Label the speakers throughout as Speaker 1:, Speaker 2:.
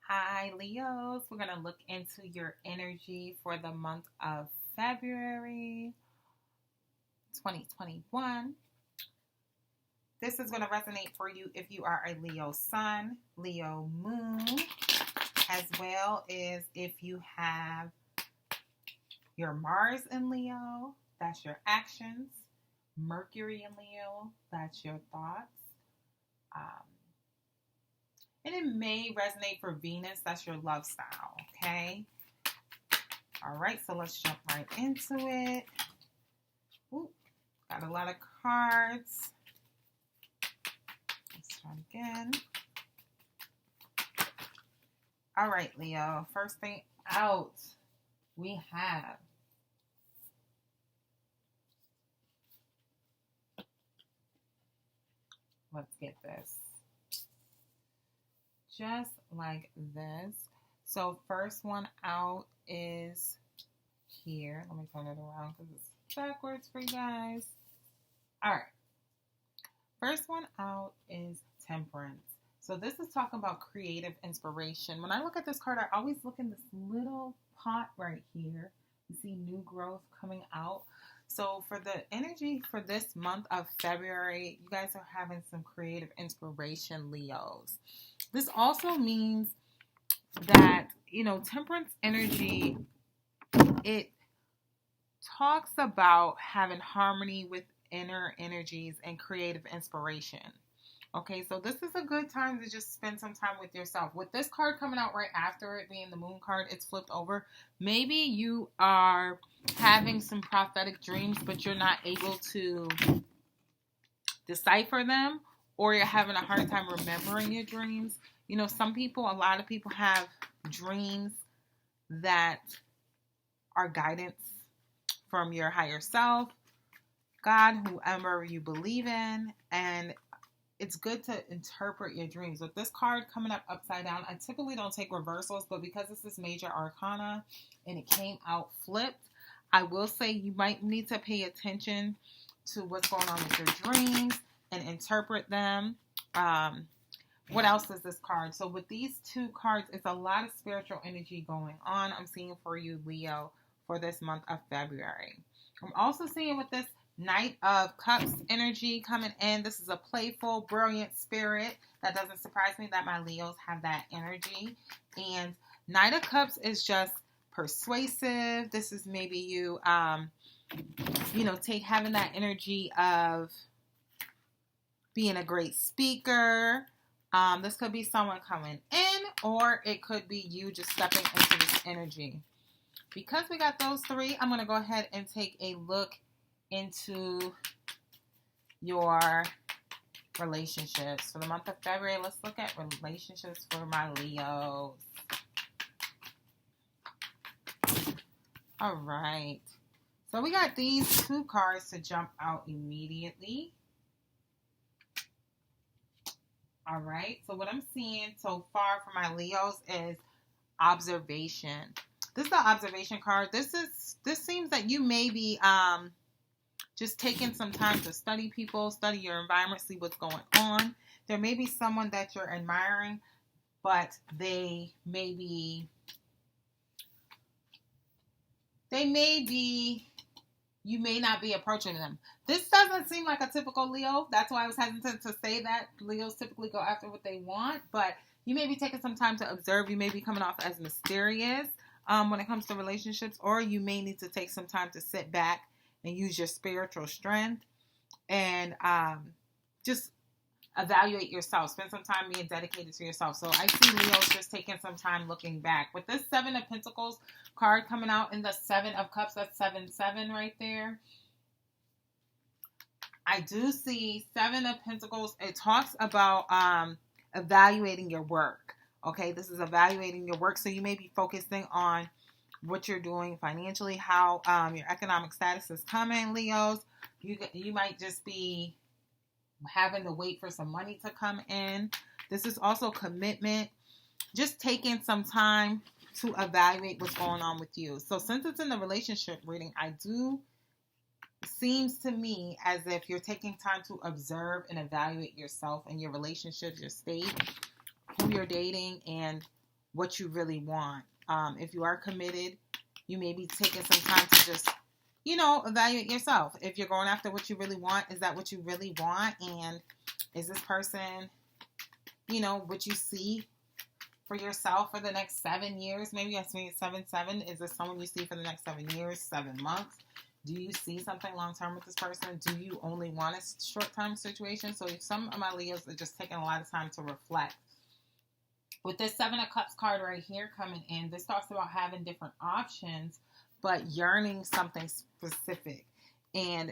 Speaker 1: Hi, Leos. We're going to look into your energy for the month of February 2021. This is going to resonate for you if you are a Leo sun, Leo moon, as well as if you have your Mars in Leo, that's your actions, Mercury in Leo, that's your thoughts. Um, and it may resonate for Venus, that's your love style, okay? All right, so let's jump right into it. Ooh, got a lot of cards. Let's try again. All right, Leo. First thing out, we have let's get this. Just like this. So first one out is here. Let me turn it around because it's backwards for you guys. All right. First one out is Temperance. So this is talking about creative inspiration. When I look at this card, I always look in this little pot right here. You see new growth coming out. So for the energy for this month of February, you guys are having some creative inspiration, Leos. This also means that, temperance energy, it talks about having harmony with inner energies and creative inspiration. Okay, so this is a good time to just spend some time with yourself. With this card coming out right after it being the moon card, it's flipped over. Maybe you are having some prophetic dreams, but you're not able to decipher them, or you're having a hard time remembering your dreams. A lot of people have dreams that are guidance from your higher self, God, whoever you believe in, and it's good to interpret your dreams. With this card coming up upside down, I typically don't take reversals, but because this is major arcana and it came out flipped, I will say you might need to pay attention to what's going on with your dreams and interpret them. What else is this card? So with these two cards, it's a lot of spiritual energy going on. I'm seeing for you, Leo, for this month of February. I'm also seeing with this Knight of Cups energy coming in. This is a playful, brilliant spirit. That doesn't surprise me that my Leos have that energy. And Knight of Cups is just persuasive. This is maybe you, having that energy of being a great speaker. This could be someone coming in, or it could be you just stepping into this energy. Because we got those three, I'm going to go ahead and take a look into your relationships for the month of February. Let's look at relationships for my Leos. All right. So we got these two cards to jump out immediately. All right. So what I'm seeing so far for my Leos is observation. This is the observation card. This seems that you may be just taking some time to study people, study your environment, see what's going on. There may be someone that you're admiring, but you may not be approaching them. This doesn't seem like a typical Leo. That's why I was hesitant to say that. Leos typically go after what they want, but you may be taking some time to observe. You may be coming off as mysterious when it comes to relationships, or you may need to take some time to sit back and use your spiritual strength and just evaluate yourself. Spend some time being dedicated to yourself. So I see Leos just taking some time looking back. With this Seven of Pentacles card coming out in the Seven of Cups, that's 7-7 right there. I do see Seven of Pentacles. It talks about evaluating your work. Okay, this is evaluating your work. So you may be focusing on what you're doing financially, how your economic status is coming, Leos. You might just be having to wait for some money to come in. This is also commitment. Just taking some time to evaluate what's going on with you. So since it's in the relationship reading, seems to me as if you're taking time to observe and evaluate yourself and your relationships, your state, who you're dating, and what you really want. If you are committed, you may be taking some time to just, evaluate yourself. If you're going after what you really want, is that what you really want? And is this person, what you see for yourself for the next 7 years? Maybe I mean 7. Is this someone you see for the next 7 years, 7 months? Do you see something long-term with this person? Do you only want a short-term situation? So some of my Leos are just taking a lot of time to reflect. With this 7 of Cups card right here coming in, this talks about having different options, but yearning something specific. And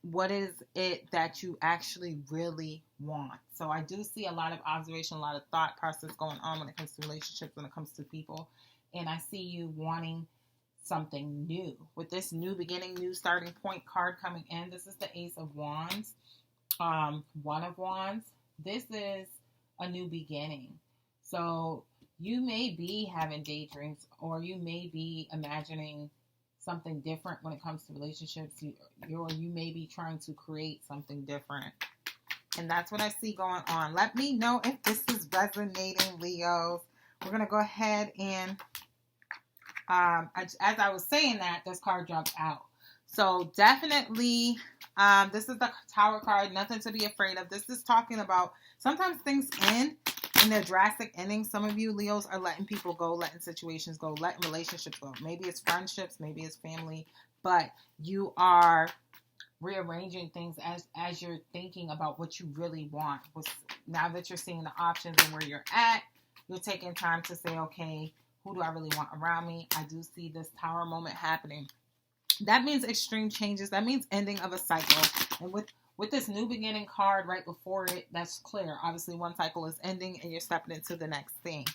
Speaker 1: what is it that you actually really want? So I do see a lot of observation, a lot of thought process going on when it comes to relationships, when it comes to people. And I see you wanting something new. With this new beginning, new starting point card coming in, this is the Ace of Wands, One of Wands. This is a new beginning. So you may be having daydreams, or you may be imagining something different when it comes to relationships. You may be trying to create something different. And that's what I see going on. Let me know if this is resonating, Leos. We're going to go ahead and, as I was saying that, this card jumped out. So definitely, this is the Tower card, nothing to be afraid of. This is talking about sometimes things end in their drastic endings. Some of you Leos are letting people go, letting situations go, letting relationships go. Maybe it's friendships, maybe it's family, but you are rearranging things as you're thinking about what you really want. Now that you're seeing the options and where you're at, you're taking time to say, okay, who do I really want around me? I do see this Tower moment happening. That means extreme changes. That means ending of a cycle. And with this new beginning card right before it, that's clear. Obviously, one cycle is ending and you're stepping into the next thing.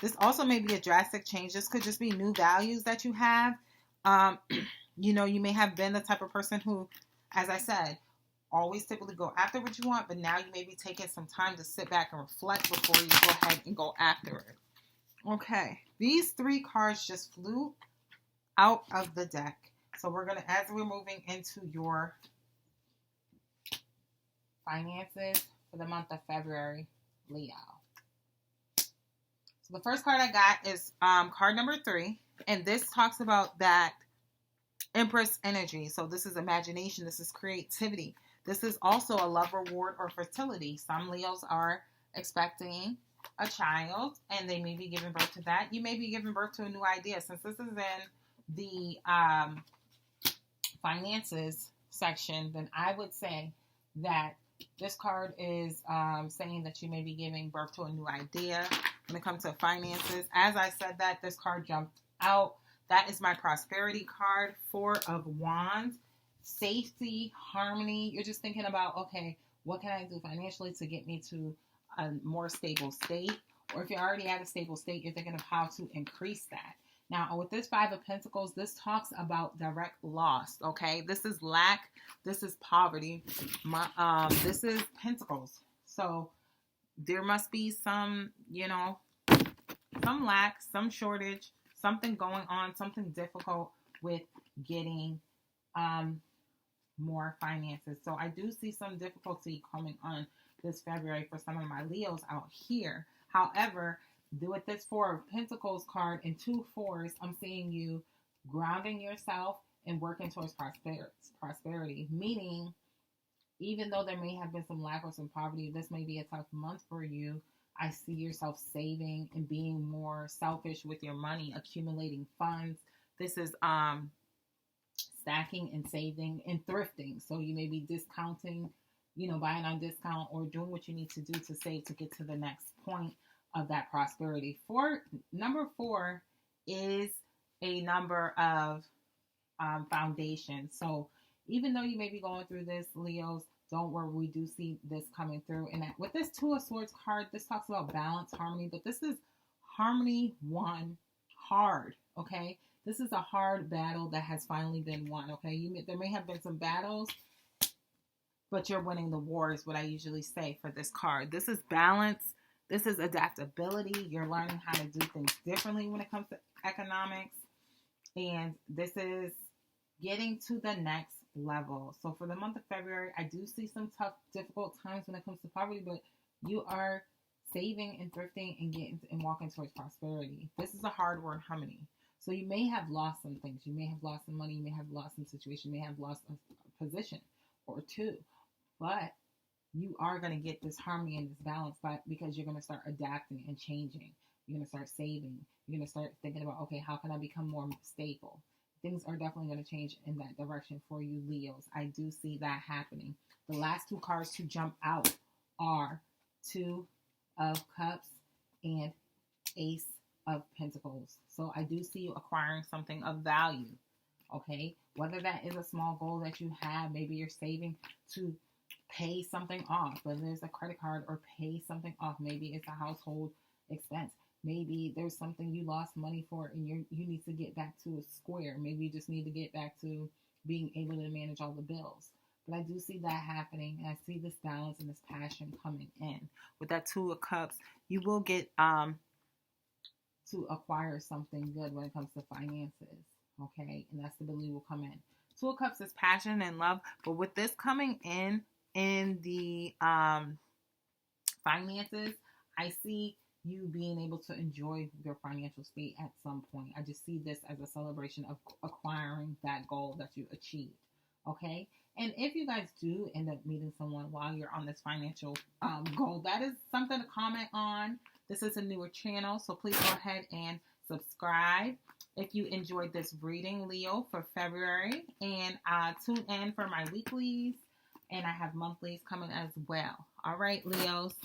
Speaker 1: This also may be a drastic change. This could just be new values that you have. You may have been the type of person who, as I said, always typically go after what you want, but now you may be taking some time to sit back and reflect before you go ahead and go after it. Okay, these 3 cards just flew out of the deck. So we're going to, as we're moving into your finances for the month of February, Leo. So the first card I got is card number 3, and this talks about that Empress energy. So this is imagination, this is creativity. This is also a love reward or fertility. Some Leos are expecting a child and they may be giving birth to that. You may be giving birth to a new idea. Since this is in the finances section, then I would say that this card is saying that you may be giving birth to a new idea when it comes to finances. As I said that, this card jumped out. That is my prosperity card, 4 of Wands. Safety, harmony. You're just thinking about, okay, what can I do financially to get me to a more stable state? Or if you're already at a stable state, you're thinking of how to increase that. Now, with this 5 of Pentacles, this talks about direct loss, okay? This is lack. This is poverty. This is Pentacles. So there must be some, some lack, some shortage, something going on, something difficult with getting more finances. So I do see some difficulty coming on this February for some of my Leos out here. However, with this 4 of Pentacles card and 2 4s, I'm seeing you grounding yourself and working towards prosperity. Meaning, even though there may have been some lack or some poverty, this may be a tough month for you. I see yourself saving and being more selfish with your money, accumulating funds. This is stacking and saving and thrifting. So you may be discounting, buying on discount or doing what you need to do to save to get to the next point of that prosperity. Number 4 is a number of foundation. So even though you may be going through this, Leos, don't worry, we do see this coming through. And with this 2 of Swords card, this talks about balance, harmony, but this is harmony won hard, okay? This is a hard battle that has finally been won, okay? There may have been some battles, but you're winning the war is what I usually say for this card. This is balance. This is adaptability. You're learning how to do things differently when it comes to economics. And this is getting to the next level. So for the month of February, I do see some tough, difficult times when it comes to poverty, but you are saving and thrifting and getting and walking towards prosperity. This is a hard word, harmony. So you may have lost some things. You may have lost some money. You may have lost some situation. You may have lost a position or two. But you are going to get this harmony and this balance because you're going to start adapting and changing. You're going to start saving. You're going to start thinking about, okay, how can I become more stable? Things are definitely going to change in that direction for you, Leos. I do see that happening. The last two cards to jump out are Two of Cups and Ace of Pentacles. So I do see you acquiring something of value, okay? Whether that is a small goal that you have, maybe you're saving to pay something off, whether it's a credit card or pay something off. Maybe it's a household expense. Maybe there's something you lost money for and you need to get back to a square. Maybe you just need to get back to being able to manage all the bills. But I do see that happening. And I see this balance and this passion coming in. With that Two of Cups, you will get to acquire something good when it comes to finances. Okay? And that stability will come in. Two of Cups is passion and love. But with this coming in the finances, I see you being able to enjoy your financial state at some point. I just see this as a celebration of acquiring that goal that you achieved. Okay? And if you guys do end up meeting someone while you're on this financial goal, that is something to comment on. This is a newer channel, so please go ahead and subscribe if you enjoyed this reading, Leo, for February. And tune in for my weeklies, and I have monthlies coming as well. All right, Leos.